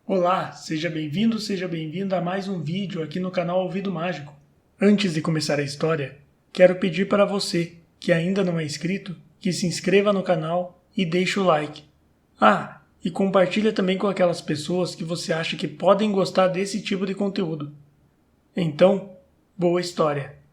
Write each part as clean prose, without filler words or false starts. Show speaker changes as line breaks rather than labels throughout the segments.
Olá, seja bem-vindo, seja bem-vinda a mais um vídeo aqui no canal Ouvido Mágico. Antes de começar a história, quero pedir para você, que ainda não é inscrito, que se inscreva no canal e deixe o like. E compartilha também com aquelas pessoas que você acha que podem gostar desse tipo de conteúdo. Então, boa história!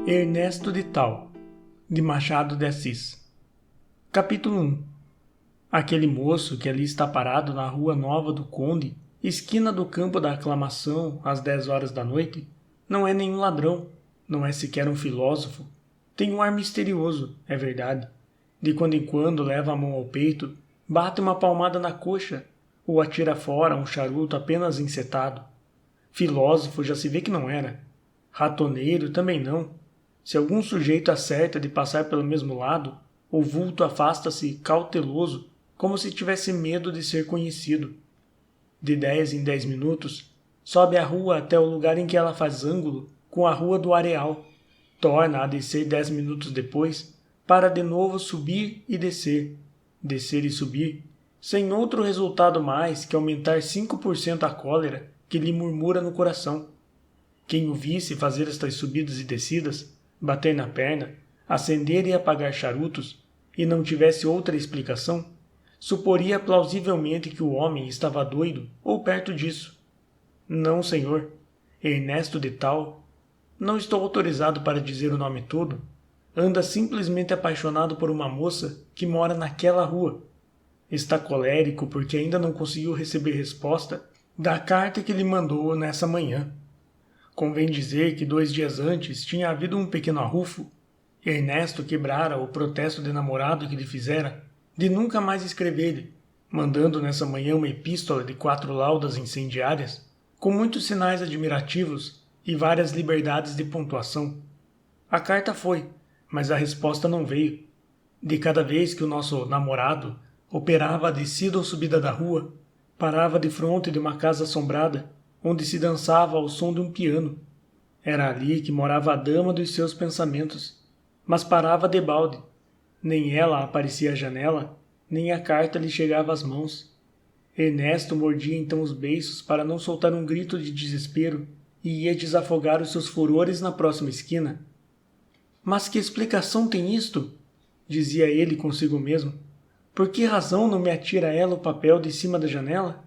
Ernesto de Tal, de Machado de Assis. Capítulo 1. Aquele moço que ali está parado na Rua Nova do Conde, esquina do Campo da Aclamação, às 10 horas da noite, não é nenhum ladrão, não é sequer um filósofo. Tem um ar misterioso, é verdade. De quando em quando leva a mão ao peito, bate uma palmada na coxa, ou atira fora um charuto apenas encetado. Filósofo já se vê que não era. Ratoneiro também não. Se algum sujeito acerta de passar pelo mesmo lado, o vulto afasta-se cauteloso, como se tivesse medo de ser conhecido. De 10 em 10 minutos, sobe a rua até o lugar em que ela faz ângulo com a Rua do Areal, torna a descer 10 minutos depois, para de novo subir e descer e subir, sem outro resultado mais que aumentar 5% a cólera que lhe murmura no coração. Quem o visse fazer estas subidas e descidas, bater na perna, acender e apagar charutos, e não tivesse outra explicação, suporia plausivelmente que o homem estava doido ou perto disso. Não, senhor. Ernesto de Tal, não estou autorizado para dizer o nome todo, anda simplesmente apaixonado por uma moça que mora naquela rua. Está colérico porque ainda não conseguiu receber resposta da carta que lhe mandou nessa manhã. Convém dizer que 2 dias antes tinha havido um pequeno arrufo. Ernesto quebrara o protesto de namorado que lhe fizera de nunca mais escrever-lhe, mandando nessa manhã uma epístola de 4 laudas incendiárias, com muitos sinais admirativos e várias liberdades de pontuação. A carta foi, mas a resposta não veio. De cada vez que o nosso namorado operava a descida ou subida da rua, parava defronte de uma casa assombrada, onde se dançava ao som de um piano. Era ali que morava a dama dos seus pensamentos, mas parava debalde. Nem ela aparecia à janela, nem a carta lhe chegava às mãos. Ernesto mordia então os beiços para não soltar um grito de desespero e ia desafogar os seus furores na próxima esquina. Mas que explicação tem isto? Dizia ele consigo mesmo. Por que razão não me atira ela o papel de cima da janela?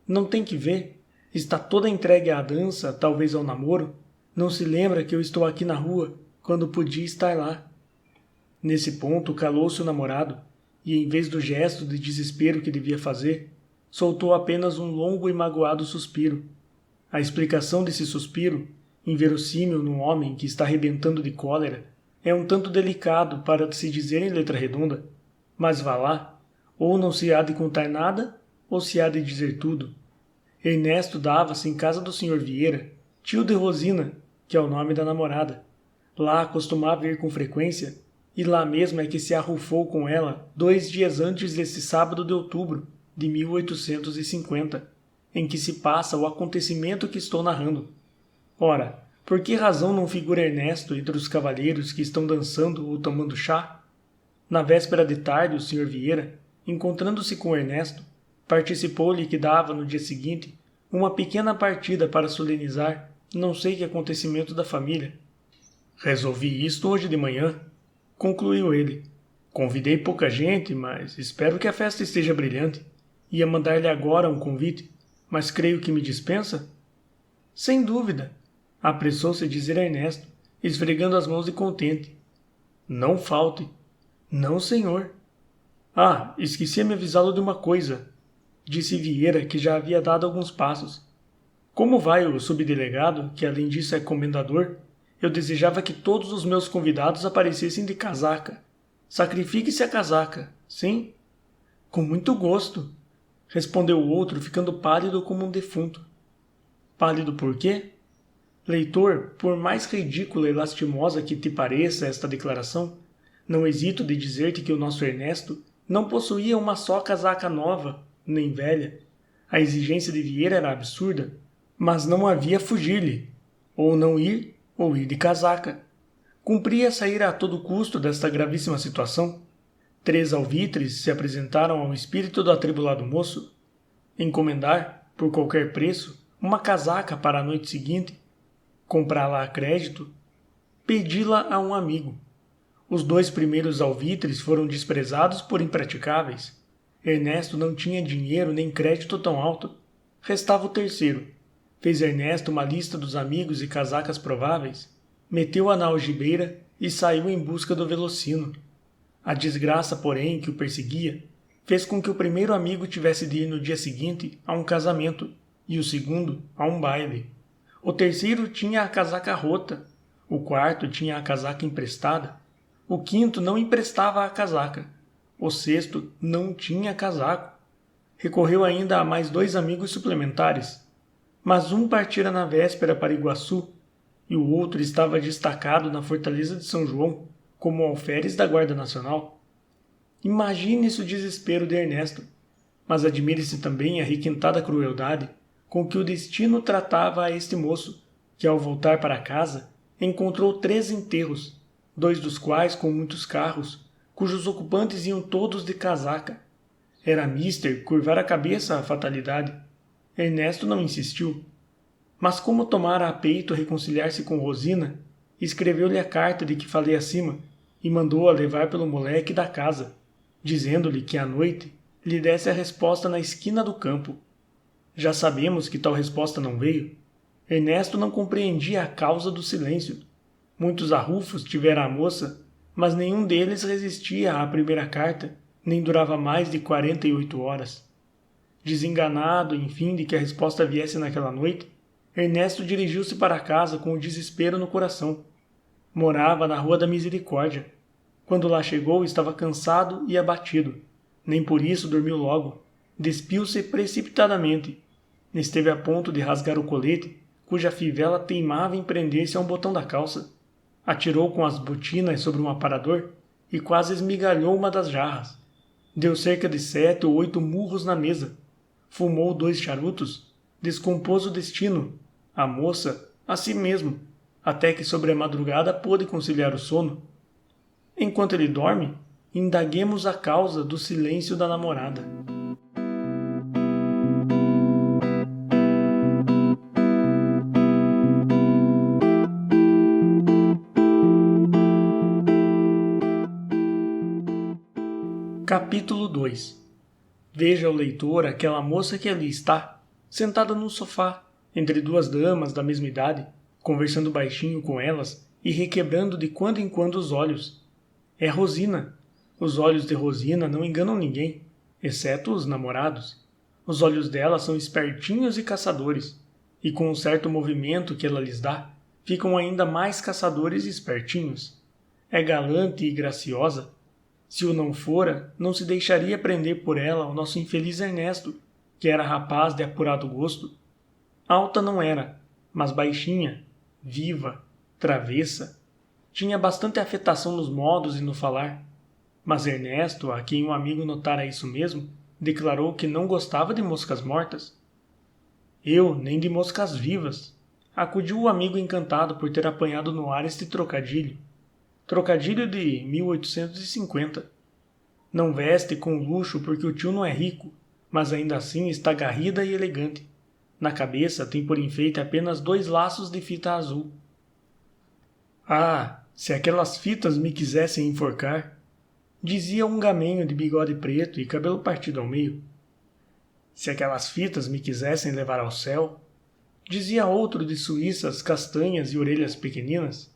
Não tem que ver. Está toda entregue à dança, talvez ao namoro. Não se lembra que eu estou aqui na rua, quando podia estar lá. Nesse ponto calou-se o namorado, e em vez do gesto de desespero que devia fazer, soltou apenas um longo e magoado suspiro. A explicação desse suspiro, inverossímil num homem que está rebentando de cólera, é um tanto delicado para se dizer em letra redonda, mas vá lá, ou não se há de contar nada, ou se há de dizer tudo. Ernesto dava-se em casa do Sr. Vieira, tio de Rosina, que é o nome da namorada. Lá costumava ir com frequência, e lá mesmo é que se arrufou com ela 2 dias antes desse sábado de outubro de 1850, em que se passa o acontecimento que estou narrando. Ora, por que razão não figura Ernesto entre os cavalheiros que estão dançando ou tomando chá? Na véspera de tarde, o Sr. Vieira, encontrando-se com Ernesto, participou-lhe que dava, no dia seguinte, uma pequena partida para solenizar não sei que acontecimento da família. Resolvi isto hoje de manhã, concluiu ele. Convidei pouca gente, mas espero que a festa esteja brilhante. Ia mandar-lhe agora um convite, mas creio que me dispensa? Sem dúvida, apressou-se a dizer Ernesto, esfregando as mãos de contente. Não falte. Não, senhor. Esqueci-me avisá-lo de uma coisa, disse Vieira, que já havia dado alguns passos. Como vai o subdelegado, que além disso é comendador? Eu desejava que todos os meus convidados aparecessem de casaca. Sacrifique-se a casaca, sim? Com muito gosto, respondeu o outro, ficando pálido como um defunto. Pálido por quê? Leitor, por mais ridícula e lastimosa que te pareça esta declaração, não hesito de dizer-te que o nosso Ernesto não possuía uma só casaca nova, nem velha. A exigência de Vieira era absurda, Mas não havia fugir-lhe, ou não ir, ou ir de casaca. Cumpria sair a todo custo desta gravíssima situação. 3 alvitres se apresentaram ao espírito do atribulado moço. Encomendar, por qualquer preço, uma casaca para a noite seguinte, comprá-la a crédito, pedi-la a um amigo. Os 2 primeiros alvitres foram desprezados por impraticáveis. Ernesto não tinha dinheiro nem crédito tão alto. Restava o terceiro. Fez Ernesto uma lista dos amigos e casacas prováveis, meteu-a na algibeira e saiu em busca do velocino. A desgraça, porém, que o perseguia, fez com que o primeiro amigo tivesse de ir no dia seguinte a um casamento e o segundo a um baile. O terceiro tinha a casaca rota, o quarto tinha a casaca emprestada, o quinto não emprestava a casaca, o sexto não tinha casaco. Recorreu ainda a mais 2 amigos suplementares, mas um partira na véspera para Iguaçu e o outro estava destacado na fortaleza de São João como alferes da Guarda Nacional. Imagine-se o desespero de Ernesto, mas admire-se também a requintada crueldade com que o destino tratava a este moço, que ao voltar para casa encontrou 3 enterros, 2 dos quais com muitos carros, cujos ocupantes iam todos de casaca. Era mister curvar a cabeça à fatalidade. Ernesto não insistiu, mas como tomara a peito reconciliar-se com Rosina, escreveu-lhe a carta de que falei acima e mandou-a levar pelo moleque da casa, dizendo-lhe que à noite lhe desse a resposta na esquina do campo. Já sabemos que tal resposta não veio. Ernesto não compreendia a causa do silêncio. Muitos arrufos tivera a moça, mas nenhum deles resistia à primeira carta, nem durava mais de 48 horas. Desenganado, enfim, de que a resposta viesse naquela noite, Ernesto dirigiu-se para casa com o desespero no coração. Morava na Rua da Misericórdia. Quando lá chegou, estava cansado e abatido. Nem por isso dormiu logo. Despiu-se precipitadamente. Esteve a ponto de rasgar o colete, cuja fivela teimava em prender-se a um botão da calça. Atirou com as botinas sobre um aparador e quase esmigalhou uma das jarras. Deu cerca de 7 ou 8 murros na mesa. Fumou 2 charutos. Descompôs o destino, a moça, a si mesmo, até que sobre a madrugada pôde conciliar o sono. Enquanto ele dorme, indaguemos a causa do silêncio da namorada. Capítulo 2. Veja o leitor aquela moça que ali está, sentada num sofá, entre 2 damas da mesma idade, conversando baixinho com elas e requebrando de quando em quando os olhos. É Rosina. Os olhos de Rosina não enganam ninguém, exceto os namorados. Os olhos dela são espertinhos e caçadores, e com um certo movimento que ela lhes dá, ficam ainda mais caçadores e espertinhos. É galante e graciosa. Se o não fora, não se deixaria prender por ela o nosso infeliz Ernesto, que era rapaz de apurado gosto. Alta não era, mas baixinha, viva, travessa. Tinha bastante afetação nos modos e no falar. Mas Ernesto, a quem um amigo notara isso mesmo, declarou que não gostava de moscas mortas. Eu, nem de moscas vivas, acudiu o amigo encantado por ter apanhado no ar este trocadilho. Trocadilho de 1850. Não veste com luxo porque o tio não é rico, mas ainda assim está garrida e elegante. Na cabeça tem por enfeite apenas 2 laços de fita azul. Ah, se aquelas fitas me quisessem enforcar, dizia um gamenho de bigode preto e cabelo partido ao meio. Se aquelas fitas me quisessem levar ao céu, dizia outro de suíças castanhas e orelhas pequeninas.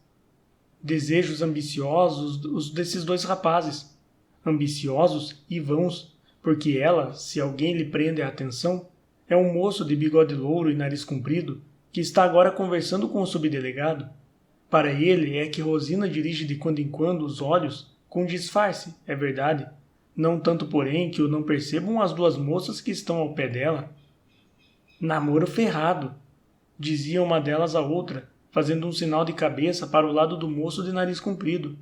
Desejos ambiciosos os desses 2 rapazes, ambiciosos e vãos, porque ela, se alguém lhe prende a atenção, é um moço de bigode louro e nariz comprido que está agora conversando com o subdelegado. Para ele é que Rosina dirige de quando em quando os olhos, com disfarce, é verdade, não tanto porém que o não percebam as 2 moças que estão ao pé dela. Namoro ferrado, dizia uma delas à outra, fazendo um sinal de cabeça para o lado do moço de nariz comprido.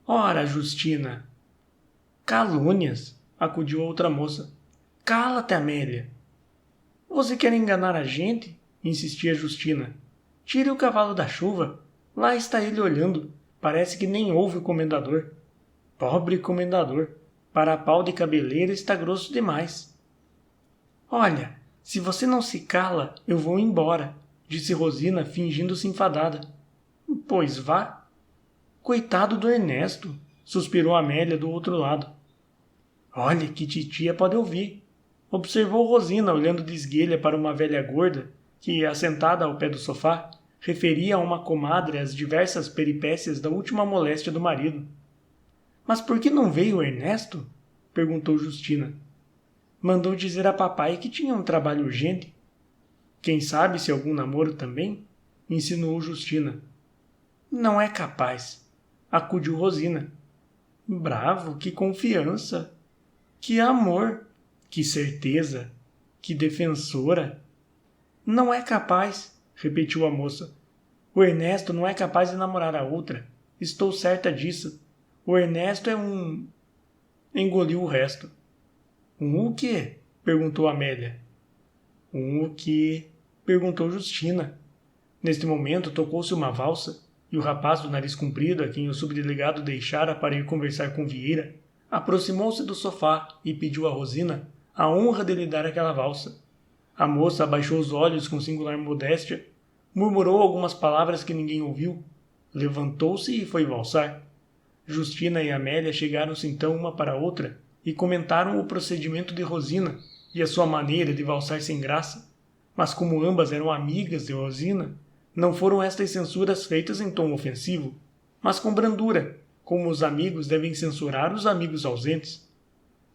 Ora, Justina! Calúnias, acudiu outra moça. Cala-te, Amélia! Você quer enganar a gente? insistia Justina. Tire o cavalo da chuva. Lá está ele olhando. Parece que nem ouve o comendador. Pobre comendador. Para pau de cabeleira está grosso demais. Olha, se você não se cala, eu vou embora, disse Rosina, fingindo-se enfadada. Pois vá. Coitado do Ernesto, suspirou Amélia do outro lado. Olha que titia pode ouvir, observou Rosina, olhando de esguelha para uma velha gorda que, assentada ao pé do sofá, referia a uma comadre as diversas peripécias da última moléstia do marido. Mas por que não veio o Ernesto? Perguntou Justina. Mandou dizer a papai que tinha um trabalho urgente. Quem sabe se algum namoro também? Insinuou Justina. Não é capaz, acudiu Rosina. Bravo, que confiança, que amor, que certeza, que defensora. Não é capaz, repetiu a moça. O Ernesto não é capaz de namorar a outra. Estou certa disso. O Ernesto é um... Engoliu o resto. O quê? Perguntou Amélia. O quê? Perguntou Justina. Neste momento tocou-se uma valsa, e o rapaz do nariz comprido, a quem o subdelegado deixara para ir conversar com Vieira, aproximou-se do sofá e pediu a Rosina a honra de lhe dar aquela valsa. A moça abaixou os olhos com singular modéstia, murmurou algumas palavras que ninguém ouviu, levantou-se e foi valsar. Justina e Amélia chegaram-se então uma para a outra e comentaram o procedimento de Rosina e a sua maneira de valsar sem graça, mas como ambas eram amigas de Rosina, não foram estas censuras feitas em tom ofensivo, mas com brandura, como os amigos devem censurar os amigos ausentes.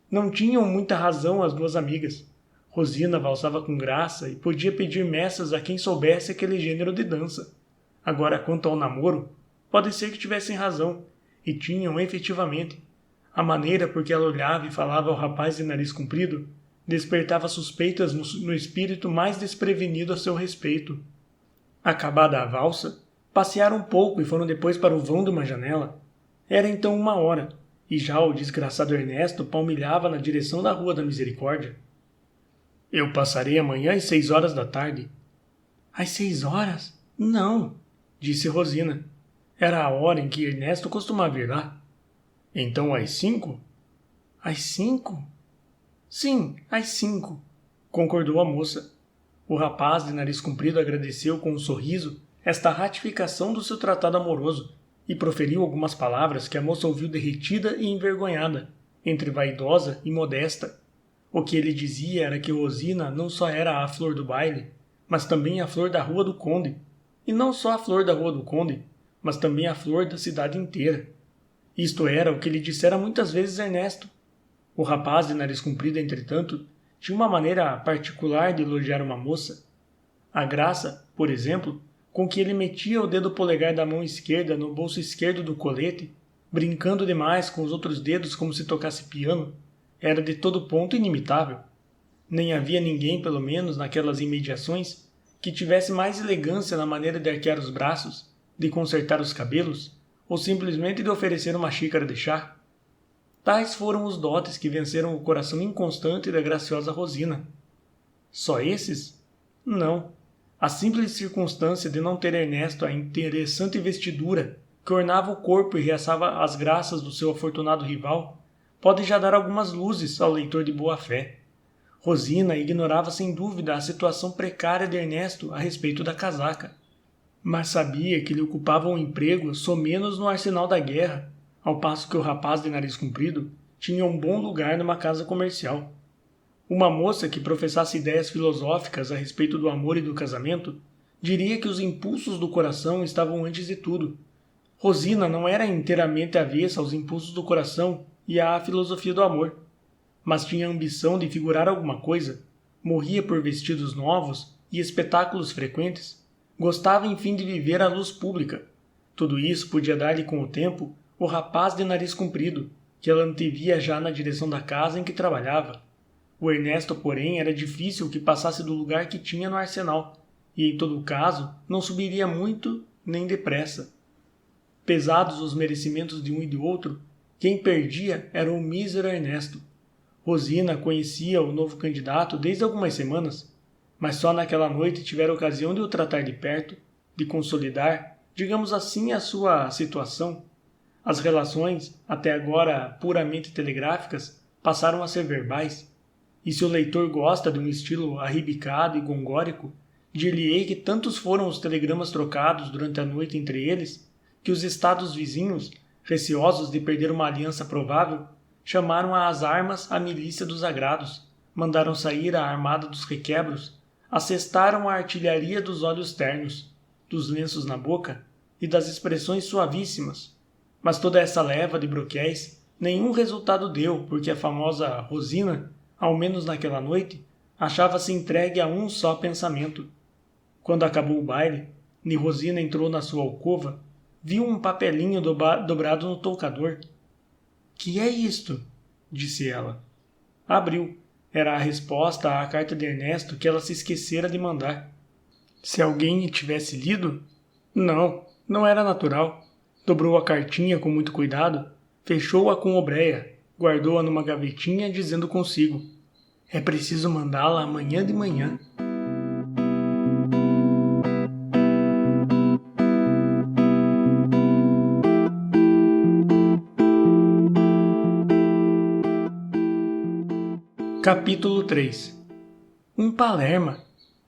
Não tinham muita razão as duas amigas. Rosina valsava com graça e podia pedir messas a quem soubesse aquele gênero de dança. Agora, quanto ao namoro, pode ser que tivessem razão, e tinham efetivamente. A maneira por que ela olhava e falava ao rapaz de nariz comprido despertava suspeitas no espírito mais desprevenido a seu respeito. Acabada a valsa, passearam um pouco e foram depois para o vão de uma janela. Era então 1 hora, e já o desgraçado Ernesto palmilhava na direção da Rua da Misericórdia. Eu passarei amanhã às 6 horas da tarde. Às 6 horas? Não, disse Rosina. Era a hora em que Ernesto costumava ir lá. Então às 5? Às 5? Sim, às 5, concordou a moça. O rapaz de nariz comprido agradeceu com um sorriso esta ratificação do seu tratado amoroso e proferiu algumas palavras que a moça ouviu derretida e envergonhada, entre vaidosa e modesta. O que ele dizia era que Rosina não só era a flor do baile, mas também a flor da Rua do Conde, e não só a flor da Rua do Conde, mas também a flor da cidade inteira. Isto era o que lhe dissera muitas vezes Ernesto. O rapaz de nariz comprido, entretanto, tinha uma maneira particular de elogiar uma moça. A graça, por exemplo, com que ele metia o dedo polegar da mão esquerda no bolso esquerdo do colete, brincando demais com os outros dedos como se tocasse piano, era de todo ponto inimitável. Nem havia ninguém, pelo menos naquelas imediações, que tivesse mais elegância na maneira de arquear os braços, de consertar os cabelos, ou simplesmente de oferecer uma xícara de chá. Tais foram os dotes que venceram o coração inconstante da graciosa Rosina. Só esses? Não. A simples circunstância de não ter Ernesto a interessante vestidura que ornava o corpo e realçava as graças do seu afortunado rival pode já dar algumas luzes ao leitor de boa fé. Rosina ignorava sem dúvida a situação precária de Ernesto a respeito da casaca, mas sabia que lhe ocupava um emprego somenos no arsenal da guerra, ao passo que o rapaz de nariz comprido tinha um bom lugar numa casa comercial. Uma moça que professasse ideias filosóficas a respeito do amor e do casamento diria que os impulsos do coração estavam antes de tudo. Rosina não era inteiramente avessa aos impulsos do coração e à filosofia do amor, mas tinha a ambição de figurar alguma coisa, morria por vestidos novos e espetáculos frequentes, gostava enfim de viver à luz pública. Tudo isso podia dar-lhe com o tempo o rapaz de nariz comprido, que ela antevia já na direção da casa em que trabalhava. O Ernesto, porém, era difícil que passasse do lugar que tinha no arsenal, e em todo caso não subiria muito nem depressa. Pesados os merecimentos de um e de outro, quem perdia era o mísero Ernesto. Rosina conhecia o novo candidato desde algumas semanas, mas só naquela noite tivera ocasião de o tratar de perto, de consolidar, digamos assim, a sua situação. As relações, até agora puramente telegráficas, passaram a ser verbais. E se o leitor gosta de um estilo arribicado e gongórico, dir-lhe-ei que tantos foram os telegramas trocados durante a noite entre eles, que os estados vizinhos, receosos de perder uma aliança provável, chamaram às armas a milícia dos agrados, mandaram sair a armada dos requebros, assestaram a artilharia dos olhos ternos, dos lenços na boca e das expressões suavíssimas. Mas toda essa leva de broquéis nenhum resultado deu, porque a famosa Rosina, ao menos naquela noite, achava-se entregue a um só pensamento. Quando acabou o baile, Rosina entrou na sua alcova, viu um papelinho dobrado no toucador. — Que é isto? Disse ela. Abriu. Era a resposta à carta de Ernesto que ela se esquecera de mandar. Se alguém tivesse lido? Não, não era natural. Dobrou a cartinha com muito cuidado, fechou-a com obreia, guardou-a numa gavetinha, dizendo consigo: é preciso mandá-la amanhã de manhã. Capítulo 3. Um Palerma.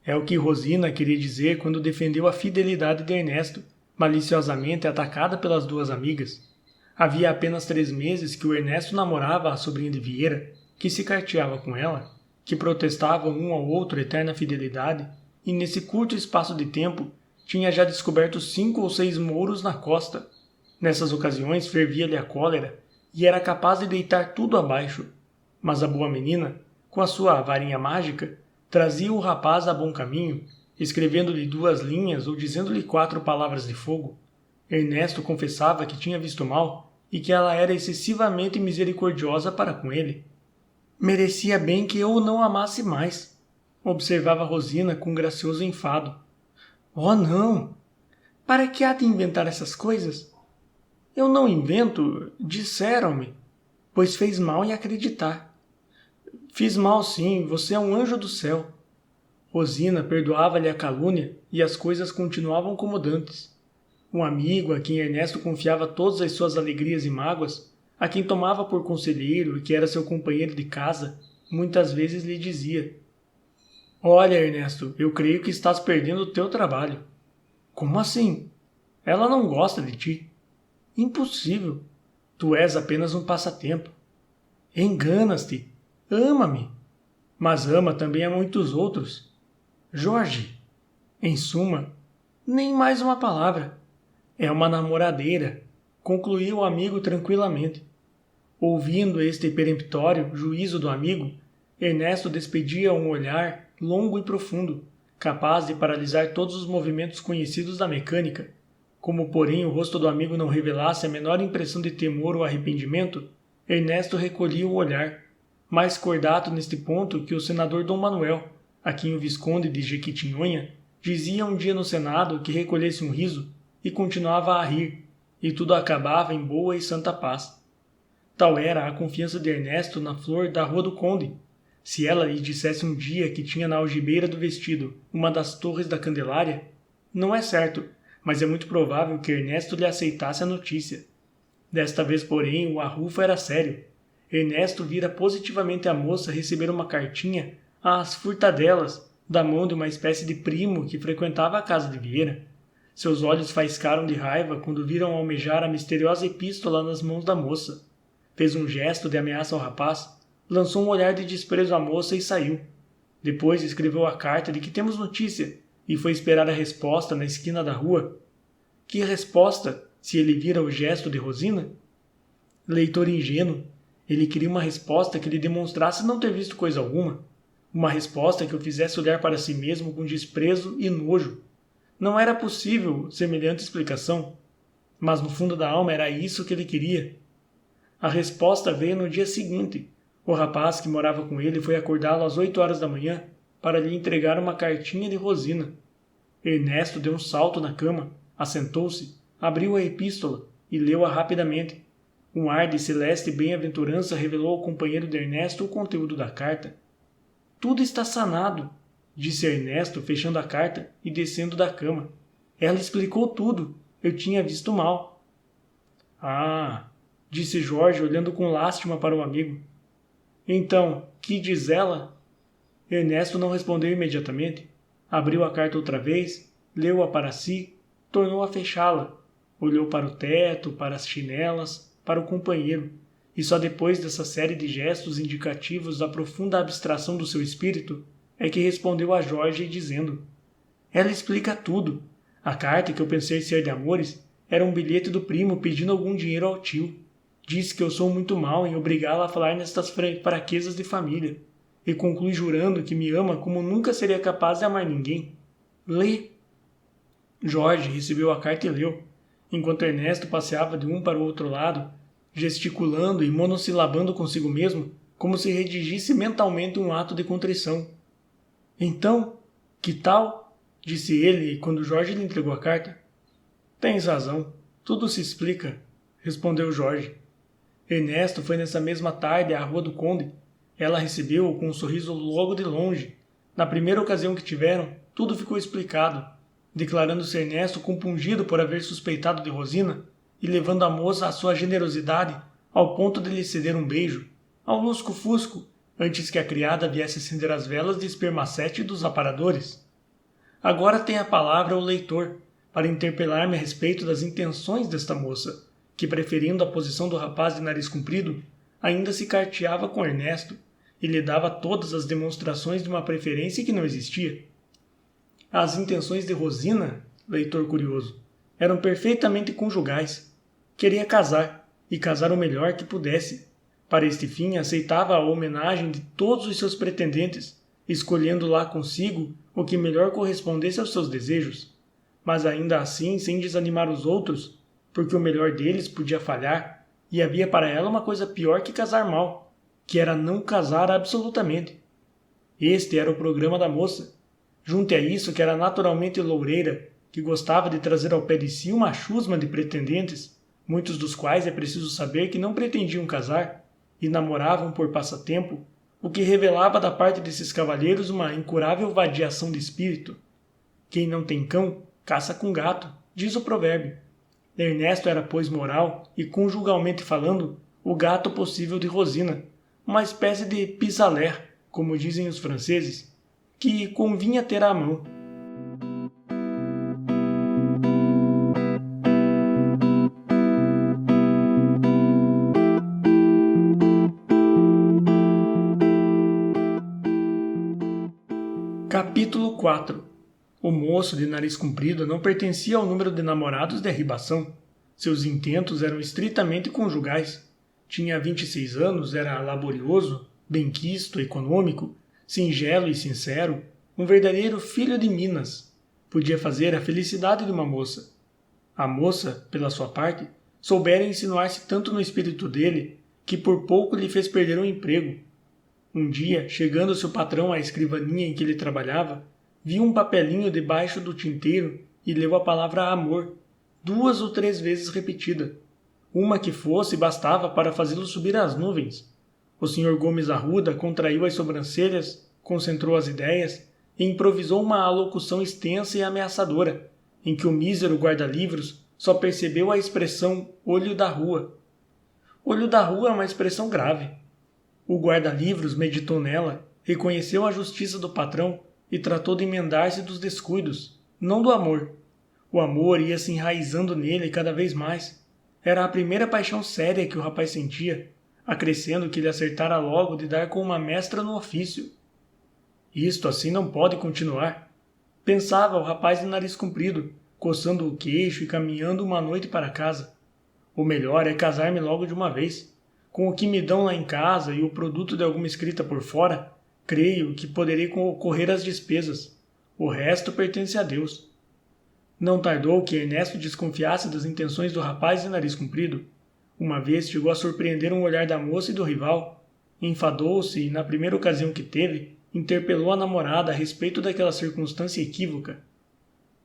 É o que Rosina queria dizer quando defendeu a fidelidade de Ernesto, maliciosamente atacada pelas duas amigas. Havia apenas 3 meses que o Ernesto namorava a sobrinha de Vieira, que se carteava com ela, que protestavam um ao outro eterna fidelidade, e nesse curto espaço de tempo tinha já descoberto 5 ou 6 mouros na costa. Nessas ocasiões fervia-lhe a cólera e era capaz de deitar tudo abaixo. Mas a boa menina, com a sua varinha mágica, trazia o rapaz a bom caminho, escrevendo-lhe 2 linhas ou dizendo-lhe 4 palavras de fogo. Ernesto confessava que tinha visto mal e que ela era excessivamente misericordiosa para com ele. Merecia bem que eu o não amasse mais, observava Rosina com gracioso enfado. Oh, não! Para que há de inventar essas coisas? Eu não invento, disseram-me, pois fez mal em acreditar. Fiz mal sim, você é um anjo do céu. Rosina perdoava-lhe a calúnia e as coisas continuavam como dantes. Um amigo a quem Ernesto confiava todas as suas alegrias e mágoas, a quem tomava por conselheiro e que era seu companheiro de casa, muitas vezes lhe dizia: Olha, Ernesto, eu creio que estás perdendo o teu trabalho. Como assim? Ela não gosta de ti. Impossível. Tu és apenas um passatempo. Enganas-te. Ama-me. Mas ama também a muitos outros. Jorge. Em suma, nem mais uma palavra. É uma namoradeira, concluiu o amigo tranquilamente. Ouvindo este peremptório juízo do amigo, Ernesto despedia um olhar longo e profundo, capaz de paralisar todos os movimentos conhecidos da mecânica. Como, porém, o rosto do amigo não revelasse a menor impressão de temor ou arrependimento, Ernesto recolhia o olhar, mais cordato neste ponto que o senador Dom Manuel, a quem o Visconde de Jequitinhonha dizia um dia no Senado que recolhesse um riso e continuava a rir, e tudo acabava em boa e santa paz. Tal era a confiança de Ernesto na flor da Rua do Conde. Se ela lhe dissesse um dia que tinha na algibeira do vestido uma das torres da Candelária, não é certo, mas é muito provável que Ernesto lhe aceitasse a notícia. Desta vez, porém, o arrufo era sério. Ernesto vira positivamente a moça receber uma cartinha às furtadelas, da mão de uma espécie de primo que frequentava a casa de Vieira. Seus olhos faiscaram de raiva quando viram almejar a misteriosa epístola nas mãos da moça. Fez um gesto de ameaça ao rapaz, lançou um olhar de desprezo à moça e saiu. Depois escreveu a carta de que temos notícia e foi esperar a resposta na esquina da rua. Que resposta, se ele vira o gesto de Rosina? Leitor ingênuo, ele queria uma resposta que lhe demonstrasse não ter visto coisa alguma. Uma resposta que o fizesse olhar para si mesmo com desprezo e nojo. Não era possível semelhante explicação, mas no fundo da alma era isso que ele queria. A resposta veio no dia seguinte. O rapaz que morava com ele foi acordá-lo às 8 horas da manhã para lhe entregar uma cartinha de Rosina. Ernesto deu um salto na cama, assentou-se, abriu a epístola e leu-a rapidamente. Um ar de celeste bem-aventurança revelou ao companheiro de Ernesto o conteúdo da carta. Tudo está sanado, disse Ernesto, fechando a carta e descendo da cama. Ela explicou tudo. Eu tinha visto mal. Ah, disse Jorge, olhando com lástima para o amigo. Então, que diz ela? Ernesto não respondeu imediatamente. Abriu a carta outra vez, leu-a para si, tornou a fechá-la. Olhou para o teto, para as chinelas, para o companheiro, e só depois dessa série de gestos indicativos da profunda abstração do seu espírito é que respondeu a Jorge dizendo: Ela explica tudo. A carta que eu pensei ser de amores era um bilhete do primo pedindo algum dinheiro ao tio. Disse que eu sou muito mau em obrigá-la a falar nestas fraquezas de família, e conclui jurando que me ama como nunca seria capaz de amar ninguém. Lê. Jorge recebeu a carta e leu, enquanto Ernesto passeava de um para o outro lado, gesticulando e monossilabando consigo mesmo, como se redigisse mentalmente um ato de contrição. Então, que tal? Disse ele quando Jorge lhe entregou a carta. Tens razão, tudo se explica, respondeu Jorge. Ernesto foi nessa mesma tarde à Rua do Conde. Ela recebeu-o com um sorriso logo de longe. Na primeira ocasião que tiveram, tudo ficou explicado, declarando-se Ernesto compungido por haver suspeitado de Rosina e levando a moça à sua generosidade ao ponto de lhe ceder um beijo, ao lusco-fusco, antes que a criada viesse acender as velas de espermacete dos aparadores. Agora tem a palavra o leitor, para interpelar-me a respeito das intenções desta moça, que, preferindo a posição do rapaz de nariz comprido, ainda se carteava com Ernesto e lhe dava todas as demonstrações de uma preferência que não existia. As intenções de Rosina, leitor curioso, eram perfeitamente conjugais. Queria casar, e casar o melhor que pudesse. Para este fim, aceitava a homenagem de todos os seus pretendentes, escolhendo lá consigo o que melhor correspondesse aos seus desejos, mas ainda assim sem desanimar os outros, porque o melhor deles podia falhar, e havia para ela uma coisa pior que casar mal, que era não casar absolutamente. Este era o programa da moça. Junte a isso que era naturalmente loureira, que gostava de trazer ao pé de si uma chusma de pretendentes, muitos dos quais é preciso saber que não pretendiam casar, e namoravam por passatempo, o que revelava da parte desses cavalheiros uma incurável vadiação de espírito. Quem não tem cão, caça com gato, diz o provérbio. Ernesto era, pois, moral e, conjugalmente falando, o gato possível de Rosina, uma espécie de pis-aller, como dizem os franceses, que convinha ter à mão. Capítulo 4. O moço de nariz comprido não pertencia ao número de namorados de Ribação. Seus intentos eram estritamente conjugais. Tinha 26 anos, era laborioso, benquisto, econômico, singelo e sincero, um verdadeiro filho de Minas. Podia fazer a felicidade de uma moça. A moça, pela sua parte, soubera insinuar-se tanto no espírito dele que por pouco lhe fez perder o emprego. Um dia, chegando-se o patrão à escrivaninha em que ele trabalhava, viu um papelinho debaixo do tinteiro e leu a palavra amor, 2 ou 3 vezes repetida. Uma que fosse bastava para fazê-lo subir às nuvens. O Sr. Gomes Arruda contraiu as sobrancelhas, concentrou as ideias e improvisou uma alocução extensa e ameaçadora, em que o mísero guarda-livros só percebeu a expressão olho da rua. Olho da rua é uma expressão grave. O guarda-livros meditou nela, reconheceu a justiça do patrão e tratou de emendar-se dos descuidos, não do amor. O amor ia se enraizando nele cada vez mais. Era a primeira paixão séria que o rapaz sentia, acrescendo que ele acertara logo de dar com uma mestra no ofício. Isto assim não pode continuar, pensava o rapaz de nariz comprido, coçando o queixo e caminhando uma noite para casa. O melhor é casar-me logo de uma vez. Com o que me dão lá em casa e o produto de alguma escrita por fora, creio que poderei correr as despesas. O resto pertence a Deus. Não tardou que Ernesto desconfiasse das intenções do rapaz de nariz comprido. Uma vez chegou a surpreender um olhar da moça e do rival. Enfadou-se e, na primeira ocasião que teve, interpelou a namorada a respeito daquela circunstância equívoca.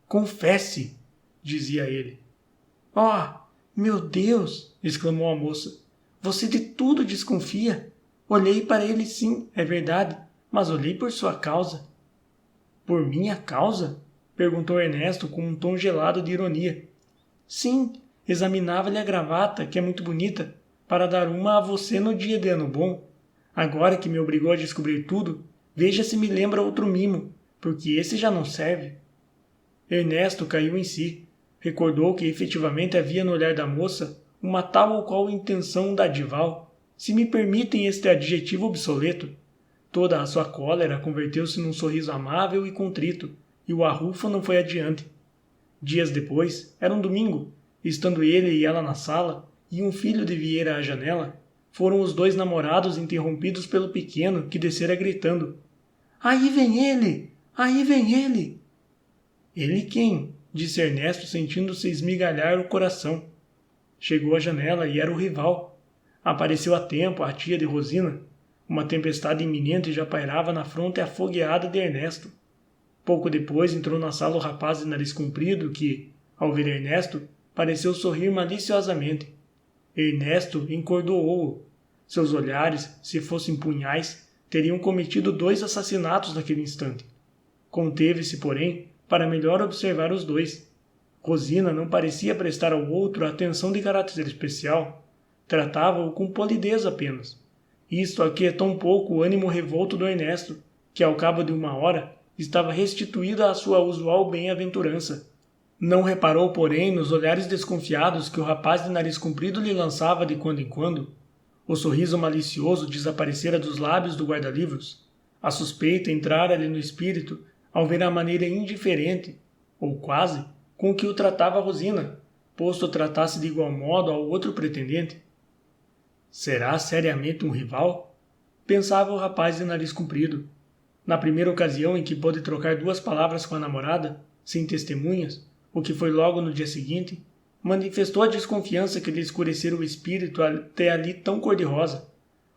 Confesse, dizia ele. Oh, meu Deus! Exclamou a moça. Você de tudo desconfia. Olhei para ele sim, é verdade, mas olhei por sua causa. Por minha causa? Perguntou Ernesto com um tom gelado de ironia. Sim, examinava-lhe a gravata, que é muito bonita, para dar uma a você no dia de ano bom. Agora que me obrigou a descobrir tudo, veja se me lembra outro mimo, porque esse já não serve. Ernesto caiu em si. Recordou que efetivamente havia no olhar da moça uma tal ou qual intenção dadival, se me permitem este adjetivo obsoleto. Toda a sua cólera converteu-se num sorriso amável e contrito, e o arrufo não foi adiante. Dias depois, era um domingo, estando ele e ela na sala, e um filho de Vieira à janela, foram os dois namorados interrompidos pelo pequeno, que descera gritando. Aí vem ele! Aí vem ele! Ele quem? Disse Ernesto, sentindo-se esmigalhar o coração. Chegou à janela e era o rival. Apareceu a tempo a tia de Rosina. Uma tempestade iminente já pairava na fronte afogueada de Ernesto. Pouco depois entrou na sala o rapaz de nariz comprido que, ao ver Ernesto, pareceu sorrir maliciosamente. Ernesto encordoou-o. Seus olhares, se fossem punhais, teriam cometido 2 assassinatos naquele instante. Conteve-se, porém, para melhor observar os dois. Rosina não parecia prestar ao outro atenção de caráter especial. Tratava-o com polidez apenas. Isto aquietou um pouco o ânimo revolto do Ernesto, que ao cabo de 1 hora estava restituído à sua usual bem-aventurança. Não reparou, porém, nos olhares desconfiados que o rapaz de nariz comprido lhe lançava de quando em quando. O sorriso malicioso desaparecera dos lábios do guarda-livros. A suspeita entrara-lhe no espírito ao ver a maneira indiferente, ou quase, com que o tratava Rosina, posto tratasse de igual modo ao outro pretendente. Será seriamente um rival? Pensava o rapaz de nariz comprido. Na primeira ocasião em que pôde trocar 2 palavras com a namorada, sem testemunhas, o que foi logo no dia seguinte, manifestou a desconfiança que lhe escurecera o espírito até ali tão cor-de-rosa.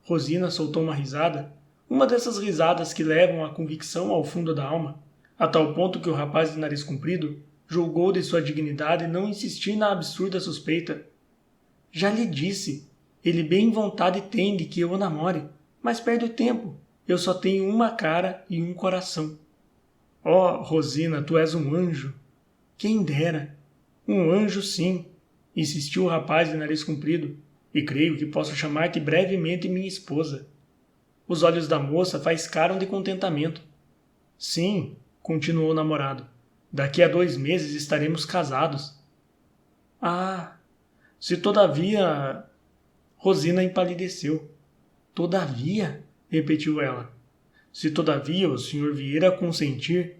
Rosina soltou uma risada, uma dessas risadas que levam a convicção ao fundo da alma, a tal ponto que o rapaz de nariz comprido julgou de sua dignidade não insistir na absurda suspeita. Já lhe disse, ele bem vontade tem de que eu o namore, mas perde o tempo, eu só tenho uma cara e um coração. Oh, Rosina, tu és um anjo. Quem dera. Um anjo, sim, insistiu o rapaz de nariz comprido, e creio que posso chamar-te brevemente minha esposa. Os olhos da moça faiscaram de contentamento. Sim, continuou o namorado, daqui a 2 meses estaremos casados. Ah, se todavia... Rosina empalideceu. Todavia, repetiu ela. Se todavia o Sr. Vieira consentir...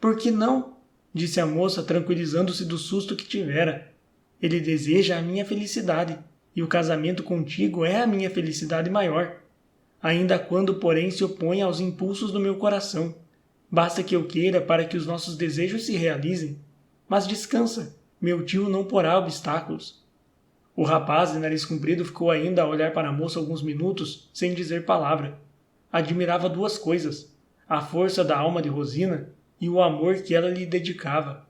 Por que não? Disse a moça, tranquilizando-se do susto que tivera. Ele deseja a minha felicidade, e o casamento contigo é a minha felicidade maior. Ainda quando, porém, se opõe aos impulsos do meu coração. Basta que eu queira para que os nossos desejos se realizem. Mas descansa, meu tio não porá obstáculos. O rapaz de nariz comprido ficou ainda a olhar para a moça alguns minutos, sem dizer palavra. Admirava 2 coisas, a força da alma de Rosina e o amor que ela lhe dedicava.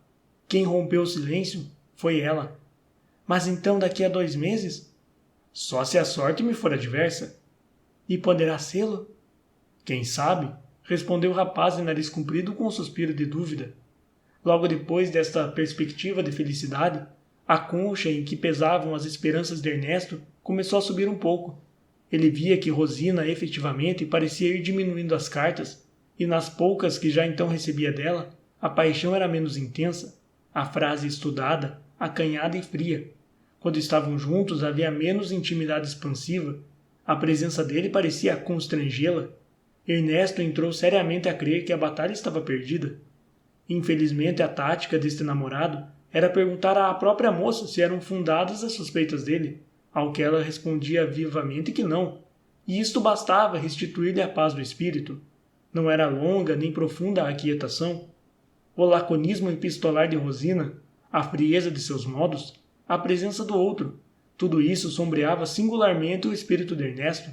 Quem rompeu o silêncio foi ela. Mas então daqui a 2 meses? Só se a sorte me for adversa. E poderá sê-lo? Quem sabe? Respondeu o rapaz de nariz comprido com um suspiro de dúvida. Logo depois desta perspectiva de felicidade, a concha em que pesavam as esperanças de Ernesto começou a subir um pouco. Ele via que Rosina efetivamente parecia ir diminuindo as cartas, e nas poucas que já então recebia dela, a paixão era menos intensa, a frase estudada, acanhada e fria. Quando estavam juntos havia menos intimidade expansiva. A presença dele parecia constrangê-la. Ernesto entrou seriamente a crer que a batalha estava perdida. Infelizmente, a tática deste namorado era perguntar à própria moça se eram fundadas as suspeitas dele, ao que ela respondia vivamente que não, e isto bastava restituir-lhe a paz do espírito. Não era longa nem profunda a aquietação. O laconismo epistolar de Rosina, a frieza de seus modos, a presença do outro, tudo isso sombreava singularmente o espírito de Ernesto.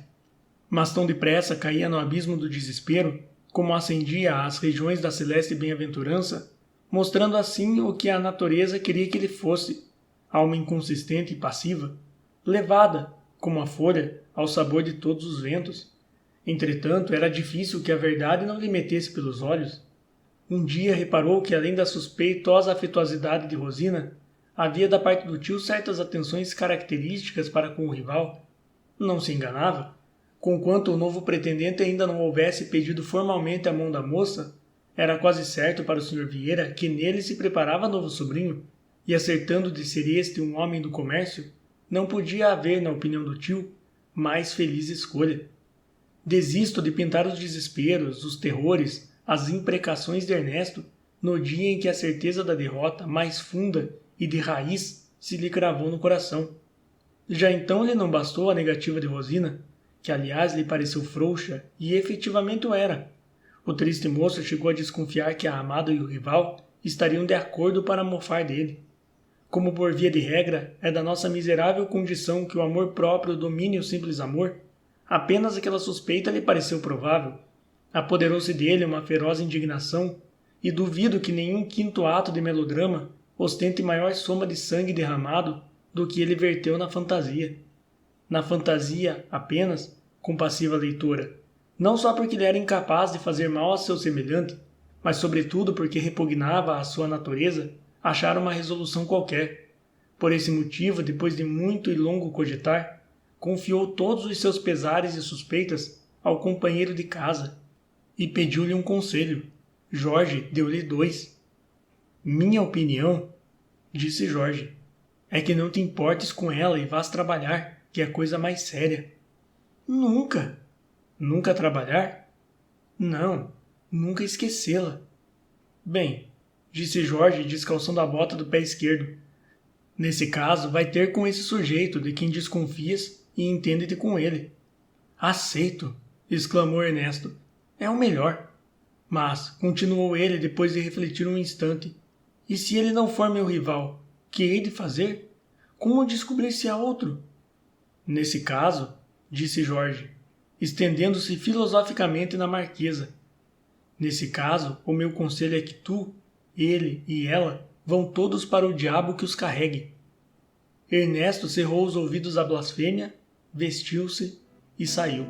Mas tão depressa caía no abismo do desespero, como ascendia às regiões da celeste bem-aventurança, mostrando assim o que a natureza queria que ele fosse, alma inconsistente e passiva, levada, como a folha, ao sabor de todos os ventos. Entretanto, era difícil que a verdade não lhe metesse pelos olhos. Um dia reparou que, além da suspeitosa afetuosidade de Rosina, havia da parte do tio certas atenções características para com o rival. Não se enganava. Conquanto o novo pretendente ainda não houvesse pedido formalmente a mão da moça, era quase certo para o Sr. Vieira que nele se preparava novo sobrinho, e acertando de ser este um homem do comércio, não podia haver, na opinião do tio, mais feliz escolha. Desisto de pintar os desesperos, os terrores, as imprecações de Ernesto, no dia em que a certeza da derrota, mais funda e de raiz, se lhe cravou no coração. Já então lhe não bastou a negativa de Rosina, que aliás lhe pareceu frouxa, e efetivamente o era. O triste moço chegou a desconfiar que a amada e o rival estariam de acordo para mofar dele. Como por via de regra, é da nossa miserável condição que o amor próprio domine o simples amor, apenas aquela suspeita lhe pareceu provável. Apoderou-se dele uma feroz indignação, e duvido que nenhum quinto ato de melodrama ostente maior soma de sangue derramado do que ele verteu na fantasia. Na fantasia, apenas, compassiva leitora, não só porque ele era incapaz de fazer mal a seu semelhante, mas sobretudo porque repugnava à sua natureza achar uma resolução qualquer. Por esse motivo, depois de muito e longo cogitar, confiou todos os seus pesares e suspeitas ao companheiro de casa e pediu-lhe um conselho. Jorge deu-lhe 2. Minha opinião, disse Jorge, é que não te importes com ela e vás trabalhar, que é coisa mais séria. Nunca! Nunca trabalhar? Não, nunca esquecê-la. Bem, disse Jorge, descalçando a bota do pé esquerdo. Nesse caso, vai ter com esse sujeito de quem desconfias e entende-te com ele. Aceito, exclamou Ernesto. É o melhor. Mas, continuou ele depois de refletir um instante, e se ele não for meu rival, que hei de fazer? Como descobrir se há outro? Nesse caso, disse Jorge, estendendo-se filosoficamente na marquesa. Nesse caso, o meu conselho é que tu, ele e ela vão todos para o diabo que os carregue. Ernesto cerrou os ouvidos à blasfêmia, vestiu-se e saiu.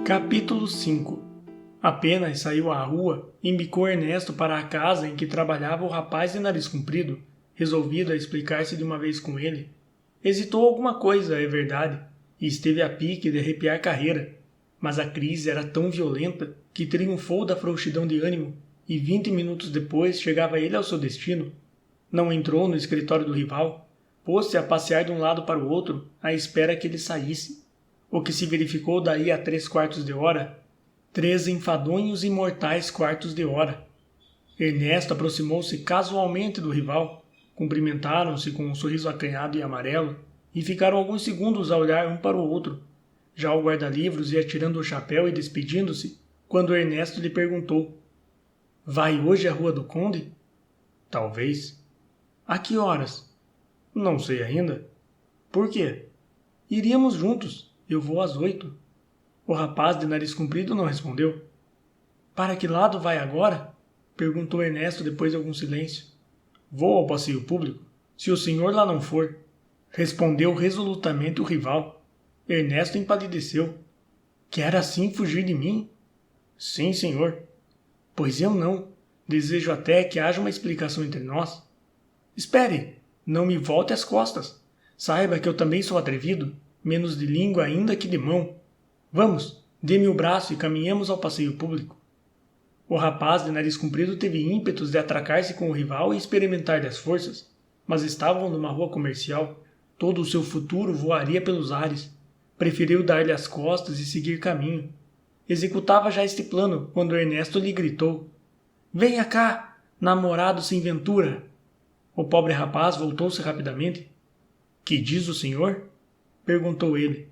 Capítulo 5. Apenas saiu à rua, embicou Ernesto para a casa em que trabalhava o rapaz de nariz comprido, resolvido a explicar-se de uma vez com ele. Hesitou alguma coisa, é verdade, e esteve a pique de arrepiar carreira, mas a crise era tão violenta que triunfou da frouxidão de ânimo, e 20 minutos depois chegava ele ao seu destino. Não entrou no escritório do rival, pôs-se a passear de um lado para o outro, à espera que ele saísse. O que se verificou daí a 3/4 de hora, 3 enfadonhos e mortais quartos de hora. Ernesto aproximou-se casualmente do rival, cumprimentaram-se com um sorriso acanhado e amarelo, e ficaram alguns segundos a olhar um para o outro. Já o guarda-livros ia tirando o chapéu e despedindo-se, quando Ernesto lhe perguntou: Vai hoje à Rua do Conde? Talvez. A que horas? Não sei ainda. Por quê? Iríamos juntos. Eu vou às 8. O rapaz de nariz comprido não respondeu. Para que lado vai agora? Perguntou Ernesto depois de algum silêncio. Vou ao passeio público, se o senhor lá não for. Respondeu resolutamente o rival. Ernesto empalideceu. Quer assim fugir de mim? Sim, senhor. Pois eu não. Desejo até que haja uma explicação entre nós. Espere, não me volte as costas. Saiba que eu também sou atrevido, menos de língua ainda que de mão. Vamos, dê-me o braço e caminhemos ao passeio público. O rapaz de nariz comprido teve ímpetos de atracar-se com o rival e experimentar-lhe as forças, mas estavam numa rua comercial. Todo o seu futuro voaria pelos ares. Preferiu dar-lhe as costas e seguir caminho. Executava já este plano quando Ernesto lhe gritou: Venha cá, namorado sem ventura! O pobre rapaz voltou-se rapidamente. Que diz o senhor? Perguntou ele.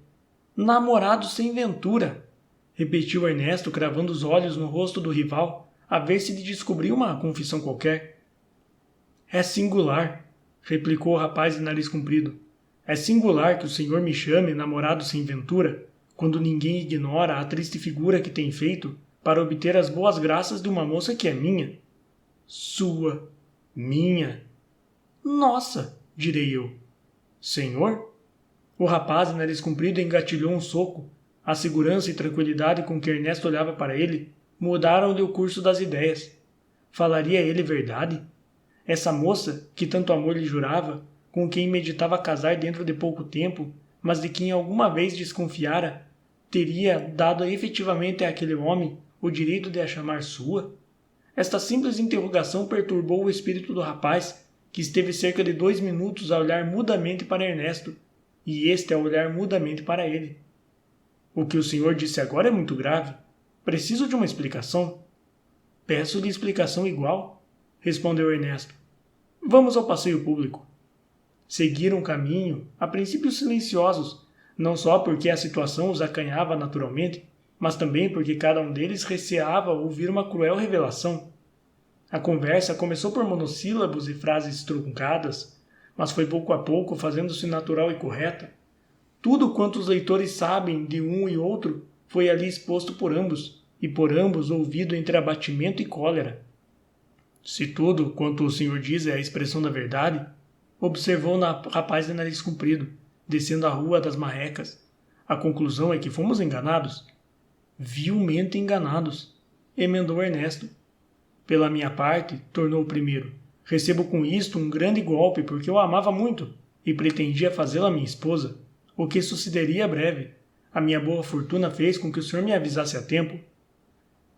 Namorado sem ventura! Repetiu Ernesto, cravando os olhos no rosto do rival, a ver se lhe descobriu uma confissão qualquer. É singular, replicou o rapaz de nariz comprido. É singular que o senhor me chame namorado sem ventura, quando ninguém ignora a triste figura que tem feito para obter as boas graças de uma moça que é minha. Sua, minha. Nossa, direi eu. Senhor? O rapaz de nariz comprido engatilhou um soco. A segurança e tranquilidade com que Ernesto olhava para ele mudaram-lhe o curso das ideias. Falaria ele verdade? Essa moça, que tanto amor lhe jurava, com quem meditava casar dentro de pouco tempo, mas de quem alguma vez desconfiara, teria dado efetivamente àquele homem o direito de a chamar sua? Esta simples interrogação perturbou o espírito do rapaz, que esteve cerca de 2 minutos a olhar mudamente para Ernesto, e este a olhar mudamente para ele. O que o senhor disse agora é muito grave. Preciso de uma explicação. Peço-lhe explicação igual, respondeu Ernesto. Vamos ao passeio público. Seguiram o caminho, a princípio silenciosos, não só porque a situação os acanhava naturalmente, mas também porque cada um deles receava ouvir uma cruel revelação. A conversa começou por monossílabos e frases truncadas, mas foi pouco a pouco fazendo-se natural e correta. Tudo quanto os leitores sabem de um e outro foi ali exposto por ambos, e por ambos ouvido entre abatimento e cólera. Se tudo quanto o senhor diz é a expressão da verdade, observou na rapaz de nariz comprido, descendo a rua das marrecas. A conclusão é que fomos enganados. Vilmente enganados, emendou Ernesto. Pela minha parte, tornou o primeiro, recebo com isto um grande golpe porque eu a amava muito e pretendia fazê-la minha esposa, o que sucederia breve. A minha boa fortuna fez com que o senhor me avisasse a tempo.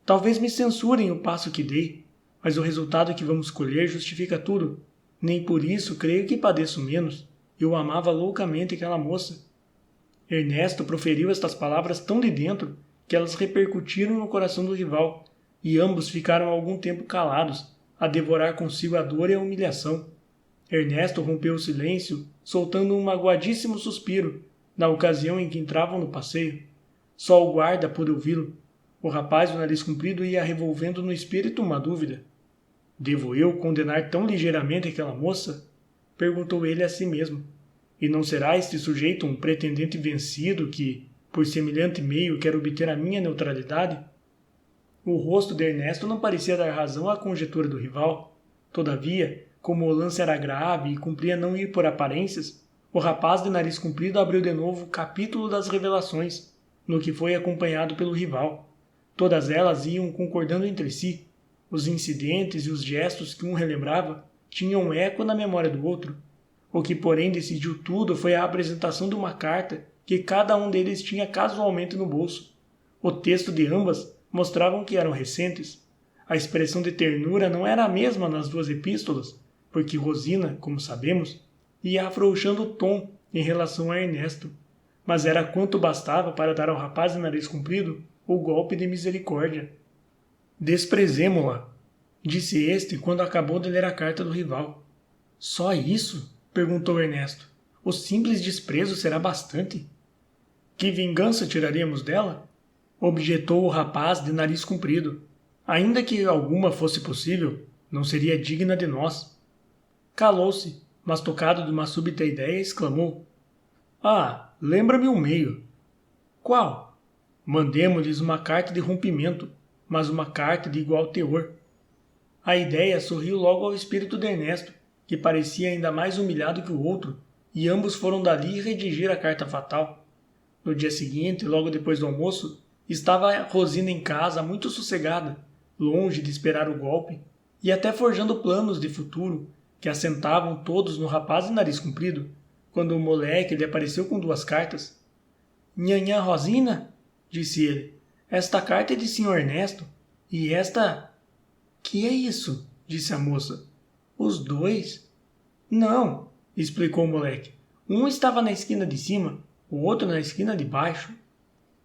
Talvez me censurem o passo que dei, mas o resultado que vamos colher justifica tudo. Nem por isso creio que padeço menos. Eu amava loucamente aquela moça. Ernesto proferiu estas palavras tão de dentro que elas repercutiram no coração do rival, e ambos ficaram algum tempo calados, a devorar consigo a dor e a humilhação. Ernesto rompeu o silêncio, soltando um magoadíssimo suspiro, na ocasião em que entravam no passeio. Só o guarda pôde ouvi-lo. O rapaz do nariz comprido ia revolvendo no espírito uma dúvida. Devo eu condenar tão ligeiramente aquela moça? Perguntou ele a si mesmo. E não será este sujeito um pretendente vencido que, por semelhante meio, quer obter a minha neutralidade? O rosto de Ernesto não parecia dar razão à conjetura do rival. Todavia, como o lance era grave e cumpria não ir por aparências, o rapaz de nariz comprido abriu de novo o capítulo das revelações, no que foi acompanhado pelo rival. Todas elas iam concordando entre si. Os incidentes e os gestos que um relembrava tinham eco na memória do outro. O que, porém, decidiu tudo foi a apresentação de uma carta que cada um deles tinha casualmente no bolso. O texto de ambas mostravam que eram recentes. A expressão de ternura não era a mesma nas duas epístolas, porque Rosina, como sabemos, ia afrouxando o tom em relação a Ernesto, mas era quanto bastava para dar ao rapaz de nariz comprido o golpe de misericórdia. Desprezemo-la, disse este quando acabou de ler a carta do rival. Só isso? Perguntou Ernesto. O simples desprezo será bastante. Que vingança tiraríamos dela? Objetou o rapaz de nariz comprido. Ainda que alguma fosse possível, não seria digna de nós. Calou-se, mas tocado de uma súbita ideia, exclamou. Ah, lembra-me um meio. Qual? Mandemo-lhes uma carta de rompimento, mas uma carta de igual teor. A ideia sorriu logo ao espírito de Ernesto, que parecia ainda mais humilhado que o outro, e ambos foram dali redigir a carta fatal. No dia seguinte, logo depois do almoço, estava Rosina em casa, muito sossegada, longe de esperar o golpe, e até forjando planos de futuro, que assentavam todos no rapaz de nariz comprido, quando o moleque lhe apareceu com 2 cartas. Nhanhã Rosina, disse ele, esta carta é de Sr. Ernesto, e esta... Que é isso? Disse a moça. Os 2? Não, explicou o moleque. Um estava na esquina de cima, o outro na esquina de baixo.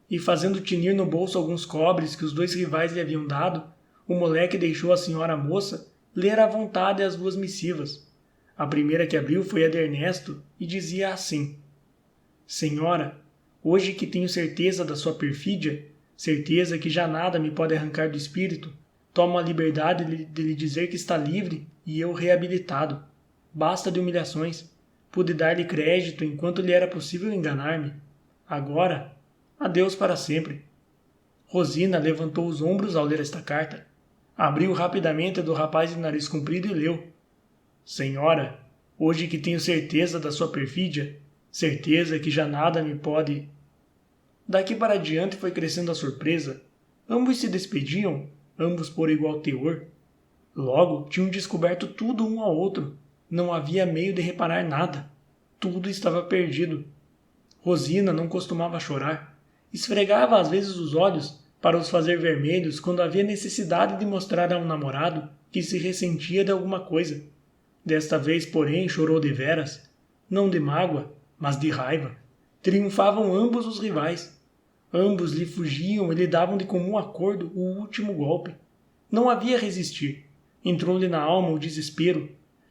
E fazendo tinir no bolso alguns cobres que os 2 rivais lhe haviam dado, o moleque deixou a senhora moça ler à vontade as 2 missivas. A primeira que abriu foi a de Ernesto e dizia assim: Senhora, hoje que tenho certeza da sua perfídia, certeza que já nada me pode arrancar do espírito, tomo a liberdade de lhe dizer que está livre e eu reabilitado. Basta de humilhações. Pude dar-lhe crédito enquanto lhe era possível enganar-me. Agora, adeus para sempre. Rosina levantou os ombros ao ler esta carta. Abriu rapidamente a do rapaz de nariz comprido e leu. Senhora, Hoje que tenho certeza da sua perfídia, certeza que já nada me pode... Daqui para diante foi crescendo a surpresa. Ambos se despediam, ambos por igual teor. Logo, tinham descoberto tudo um ao outro. Não havia meio de reparar nada. Tudo estava perdido. Rosina não costumava chorar. Esfregava às vezes os olhos para os fazer vermelhos quando havia necessidade de mostrar a um namorado que se ressentia de alguma coisa. Desta vez, porém, chorou deveras, não de mágoa, mas de raiva. Triunfavam ambos os rivais. Ambos lhe fugiam e lhe davam de comum acordo o último golpe. Não havia resistir. Entrou-lhe na alma o desespero.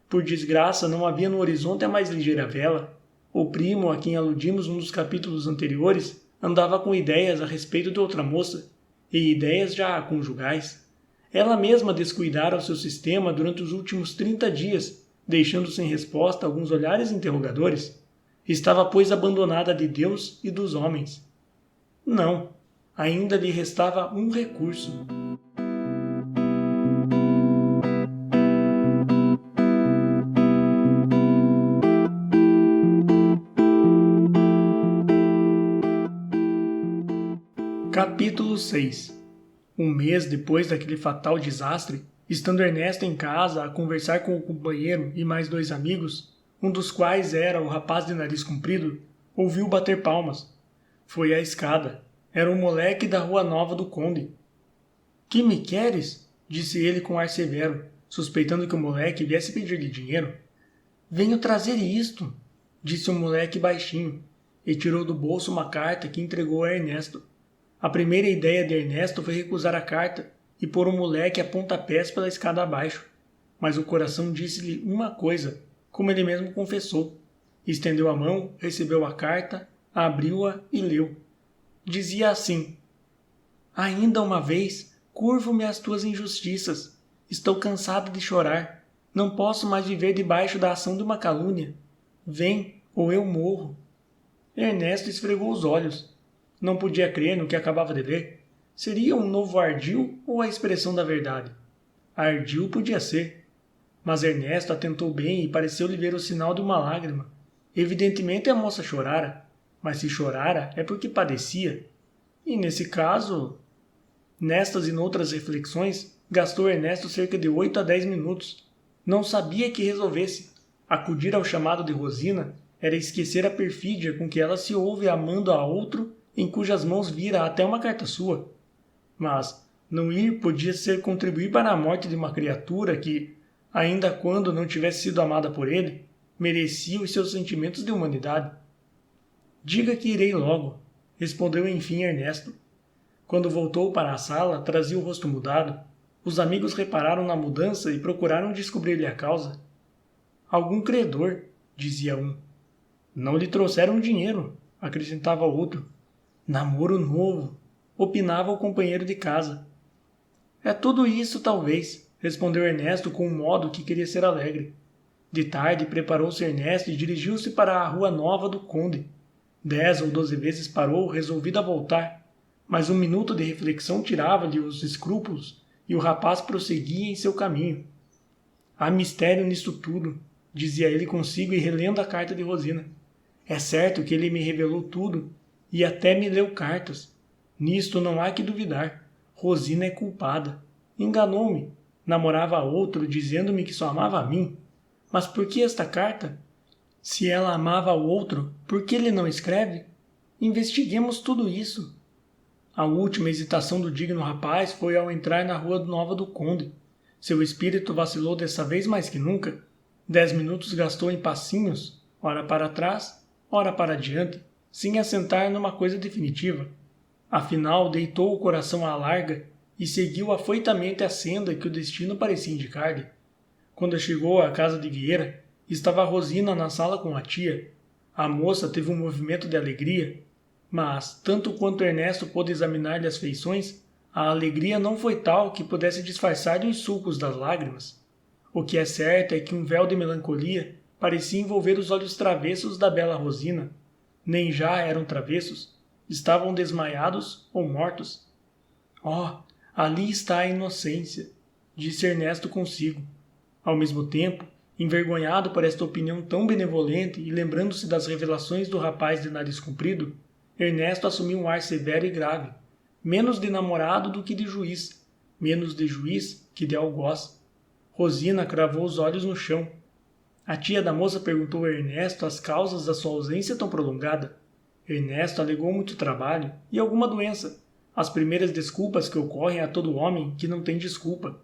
Por desgraça, não havia no horizonte a mais ligeira vela. O primo, a quem aludimos num dos capítulos anteriores, andava com ideias a respeito de outra moça, e ideias já conjugais. Ela mesma descuidara o seu sistema durante os últimos 30 dias, deixando sem resposta alguns olhares interrogadores. Estava, pois, abandonada de Deus e dos homens. Não, ainda lhe restava um recurso. Capítulo 6. Um mês depois daquele fatal desastre, estando Ernesto em casa a conversar com o companheiro e mais 2 amigos, um dos quais era o rapaz de nariz comprido, ouviu bater palmas. Foi à escada. Era um moleque da Rua Nova do Conde. Que me queres? Disse ele com ar severo, suspeitando que o moleque viesse pedir-lhe dinheiro. Venho trazer isto, disse o moleque baixinho, e tirou do bolso uma carta que entregou a Ernesto. A primeira ideia de Ernesto foi recusar a carta e pôr o moleque a pontapés pela escada abaixo. Mas o coração disse-lhe uma coisa, como ele mesmo confessou. Estendeu a mão, recebeu a carta, abriu-a e leu. Dizia assim: Ainda uma vez, curvo-me às tuas injustiças. Estou cansado de chorar. Não posso mais viver debaixo da ação de uma calúnia. Vem, ou eu morro. Ernesto esfregou os olhos. Não podia crer no que acabava de ler. Seria um novo ardil ou a expressão da verdade? Ardil podia ser. Mas Ernesto atentou bem e pareceu-lhe ver o sinal de uma lágrima. Evidentemente a moça chorara, mas se chorara é porque padecia. E nesse caso... Nestas e noutras reflexões, gastou Ernesto cerca de 8 a 10 minutos. Não sabia que resolvesse. Acudir ao chamado de Rosina era esquecer a perfídia com que ela se ouve amando a outro em cujas mãos vira até uma carta sua. Mas não ir podia ser contribuir para a morte de uma criatura que, ainda quando não tivesse sido amada por ele, merecia os seus sentimentos de humanidade. Diga que irei logo, respondeu enfim Ernesto. Quando voltou para a sala, trazia o rosto mudado. Os amigos repararam na mudança e procuraram descobrir-lhe a causa. Algum credor, dizia um. Não lhe trouxeram dinheiro, acrescentava outro. Namoro novo, opinava o companheiro de casa. É tudo isso, talvez, respondeu Ernesto com um modo que queria ser alegre. De tarde preparou-se Ernesto e dirigiu-se para a Rua Nova do Conde. 10 ou 12 vezes parou, resolvido a voltar, mas um minuto de reflexão tirava-lhe os escrúpulos e o rapaz prosseguia em seu caminho. Há mistério nisto tudo, dizia ele consigo e relendo a carta de Rosina. É certo que ele me revelou tudo e até me leu cartas. Nisto não há que duvidar. Rosina é culpada. Enganou-me. Namorava a outro, dizendo-me que só amava a mim. Mas por que esta carta? Se ela amava ao outro, por que ele não escreve? Investiguemos tudo isso. A última hesitação do digno rapaz foi ao entrar na Rua Nova do Conde. Seu espírito vacilou dessa vez mais que nunca. 10 minutos gastou em passinhos, ora para trás, ora para diante, sem assentar numa coisa definitiva. Afinal, deitou o coração à larga e seguiu afoitamente a senda que o destino parecia indicar-lhe. Quando chegou à casa de Vieira, estava Rosina na sala com a tia. A moça teve um movimento de alegria, mas, tanto quanto Ernesto pôde examinar-lhe as feições, a alegria não foi tal que pudesse disfarçar-lhe os sulcos das lágrimas. O que é certo é que um véu de melancolia parecia envolver os olhos travessos da bela Rosina. Nem já eram travessos, estavam desmaiados ou mortos. Oh, ali está a inocência, disse Ernesto consigo. Ao mesmo tempo, Envergonhado por esta opinião tão benevolente e lembrando-se das revelações do rapaz de nariz comprido, Ernesto assumiu um ar severo e grave, menos de namorado do que de juiz, menos de juiz que de algoz. Rosina cravou os olhos no chão. A tia da moça perguntou a Ernesto as causas da sua ausência tão prolongada. Ernesto alegou muito trabalho e alguma doença, as primeiras desculpas que ocorrem a todo homem que não tem desculpa.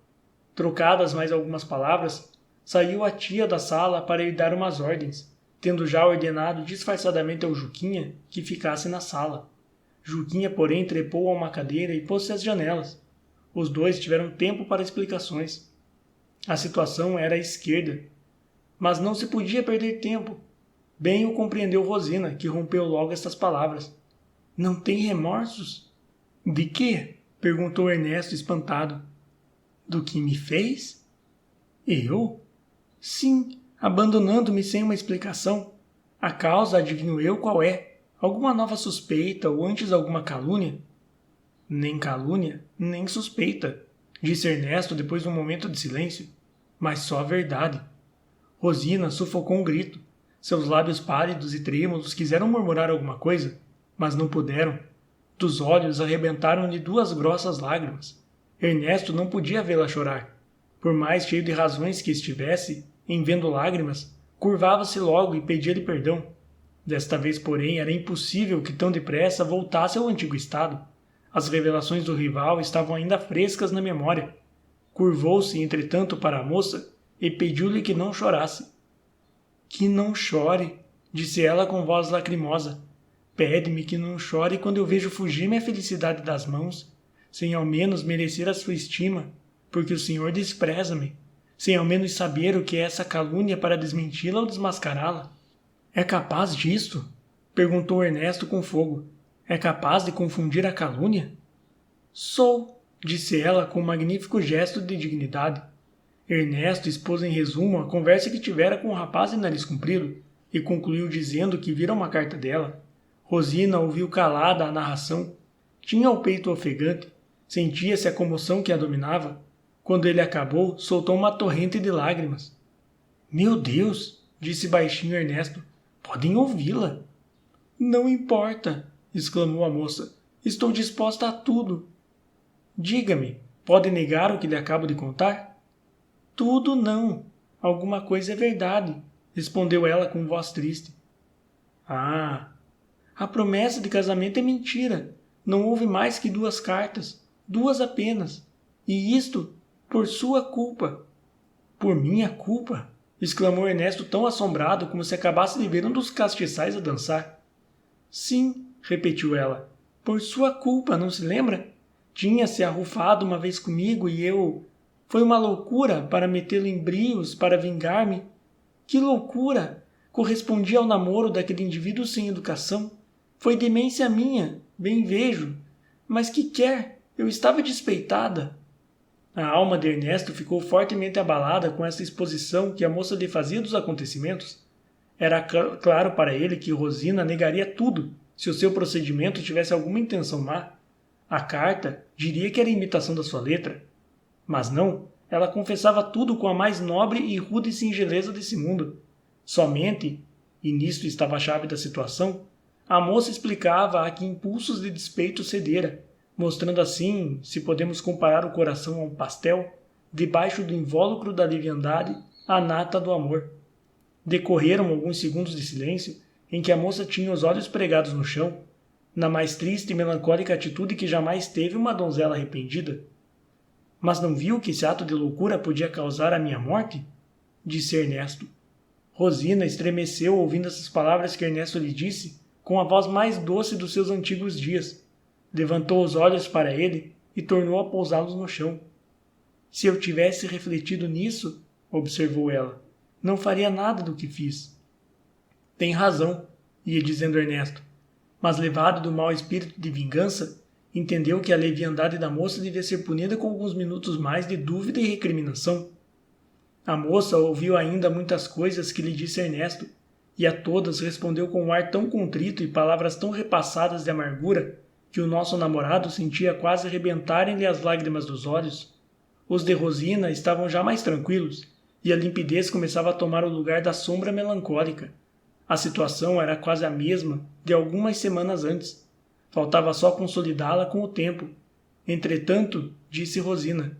Trocadas mais algumas palavras, saiu a tia da sala para ir dar umas ordens, tendo já ordenado disfarçadamente ao Juquinha que ficasse na sala. Juquinha, porém, trepou a uma cadeira e pôs-se às janelas. Os dois tiveram tempo para explicações. A situação era à esquerda, mas não se podia perder tempo. Bem o compreendeu Rosina, que rompeu logo estas palavras. Não tem remorsos? De quê? Perguntou Ernesto, espantado. Do que me fez? Eu? Sim, abandonando-me sem uma explicação. A causa adivinho eu qual é. Alguma nova suspeita ou antes alguma calúnia? Nem calúnia, nem suspeita, disse Ernesto depois de um momento de silêncio. Mas só a verdade. Rosina sufocou um grito. Seus lábios pálidos e trêmulos quiseram murmurar alguma coisa, mas não puderam. Dos olhos arrebentaram-lhe 2 grossas lágrimas. Ernesto não podia vê-la chorar. Por mais cheio de razões que estivesse, em vendo lágrimas, curvava-se logo e pedia-lhe perdão. Desta vez, porém, era impossível que tão depressa voltasse ao antigo estado. As revelações do rival estavam ainda frescas na memória. Curvou-se, entretanto, para a moça e pediu-lhe que não chorasse. Que não chore, disse ela com voz lacrimosa. Pede-me que não chore quando eu vejo fugir minha felicidade das mãos, sem ao menos merecer a sua estima, porque o senhor despreza-me, sem ao menos saber o que é essa calúnia para desmenti-la ou desmascará-la. É capaz disto? Perguntou Ernesto com fogo. É capaz de confundir a calúnia? Sou, disse ela com um magnífico gesto de dignidade. Ernesto expôs em resumo a conversa que tivera com o rapaz de nariz comprido e concluiu dizendo que vira uma carta dela. Rosina ouviu calada a narração. Tinha o peito ofegante, sentia-se a comoção que a dominava. Quando ele acabou, soltou uma torrente de lágrimas. Meu Deus, disse baixinho Ernesto, podem ouvi-la. Não importa, exclamou a moça. Estou disposta a tudo. Diga-me, pode negar o que lhe acabo de contar? Tudo não. Alguma coisa é verdade, respondeu ela com voz triste. Ah, a promessa de casamento é mentira. Não houve mais que 2 cartas, 2 apenas. E isto por sua culpa. Por minha culpa? Exclamou Ernesto tão assombrado como se acabasse de ver um dos castiçais a dançar. Sim, repetiu ela, por sua culpa, não se lembra? Tinha-se arrufado uma vez comigo e eu... Foi uma loucura para metê-lo em brios, para vingar-me. Que loucura! Correspondia ao namoro daquele indivíduo sem educação. Foi demência minha, bem vejo. Mas que quer? Eu estava despeitada. A alma de Ernesto ficou fortemente abalada com essa exposição que a moça lhe fazia dos acontecimentos. Era claro para ele que Rosina negaria tudo se o seu procedimento tivesse alguma intenção má. A carta diria que era imitação da sua letra. Mas não, ela confessava tudo com a mais nobre e rude singeleza desse mundo. Somente, e nisto estava a chave da situação, a moça explicava a que impulsos de despeito cedera, mostrando assim, se podemos comparar o coração a um pastel, debaixo do invólucro da leviandade, a nata do amor. Decorreram alguns segundos de silêncio, em que a moça tinha os olhos pregados no chão, na mais triste e melancólica atitude que jamais teve uma donzela arrependida. Mas não viu que esse ato de loucura podia causar a minha morte? Disse Ernesto. Rosina estremeceu ouvindo essas palavras que Ernesto lhe disse, com a voz mais doce dos seus antigos dias. Levantou os olhos para ele e tornou a pousá-los no chão. Se eu tivesse refletido nisso, observou ela, não faria nada do que fiz. Tem razão, ia dizendo Ernesto, mas levado do mau espírito de vingança, entendeu que a leviandade da moça devia ser punida com alguns minutos mais de dúvida e recriminação. A moça ouviu ainda muitas coisas que lhe disse Ernesto, e a todas respondeu com um ar tão contrito e palavras tão repassadas de amargura que o nosso namorado sentia quase rebentarem-lhe as lágrimas dos olhos. Os de Rosina estavam já mais tranquilos, e a limpidez começava a tomar o lugar da sombra melancólica. A situação era quase a mesma de algumas semanas antes. Faltava só consolidá-la com o tempo. Entretanto, disse Rosina,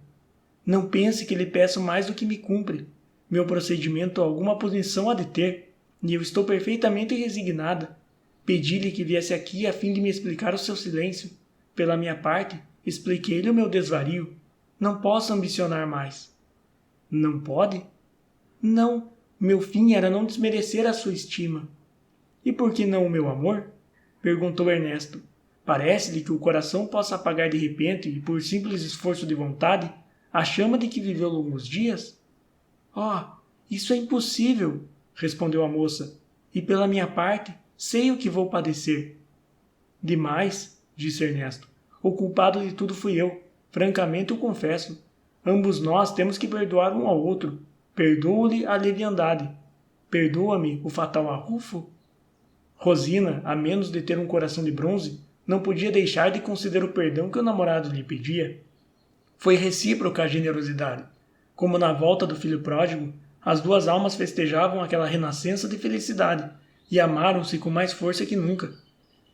não pense que lhe peço mais do que me cumpre. Meu procedimento alguma punição há de ter, e eu estou perfeitamente resignada. Pedi-lhe que viesse aqui a fim de me explicar o seu silêncio. Pela minha parte, expliquei-lhe o meu desvario. Não posso ambicionar mais. Não pode? Não, meu fim era não desmerecer a sua estima. E por que não o meu amor? Perguntou Ernesto. Parece-lhe que o coração possa apagar de repente e por simples esforço de vontade a chama de que viveu longos dias? Oh, isso é impossível, respondeu a moça, e pela minha parte sei o que vou padecer. Demais, disse Ernesto. O culpado de tudo fui eu, francamente o confesso. Ambos nós temos que perdoar um ao outro. Perdoo-lhe a leviandade. Perdoa-me o fatal arrufo? Rosina, a menos de ter um coração de bronze, não podia deixar de considerar o perdão que o namorado lhe pedia. Foi recíproca a generosidade. Como na volta do filho pródigo, as duas almas festejavam aquela renascença de felicidade e amaram-se com mais força que nunca.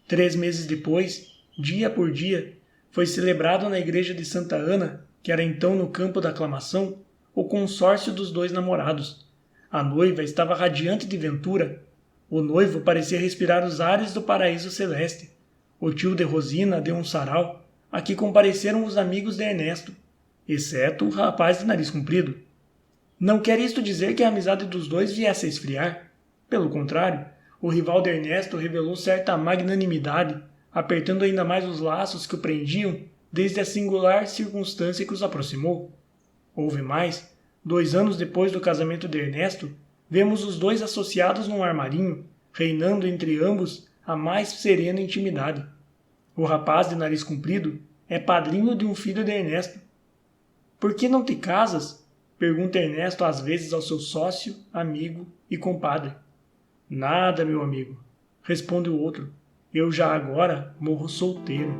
3 meses depois, dia por dia, foi celebrado na igreja de Santa Ana, que era então no campo da aclamação, o consórcio dos 2 namorados. A noiva estava radiante de ventura. O noivo parecia respirar os ares do paraíso celeste. O tio de Rosina deu um sarau, a que compareceram os amigos de Ernesto, exceto o rapaz de nariz comprido. Não quer isto dizer que a amizade dos dois viesse a esfriar. Pelo contrário, o rival de Ernesto revelou certa magnanimidade, apertando ainda mais os laços que o prendiam desde a singular circunstância que os aproximou. Houve mais. 2 anos depois do casamento de Ernesto, vemos os 2 associados num armarinho, reinando entre ambos a mais serena intimidade. O rapaz de nariz comprido é padrinho de um filho de Ernesto. Por que não te casas? Pergunta Ernesto às vezes ao seu sócio, amigo e compadre. Nada, meu amigo, responde o outro. Eu já agora morro solteiro.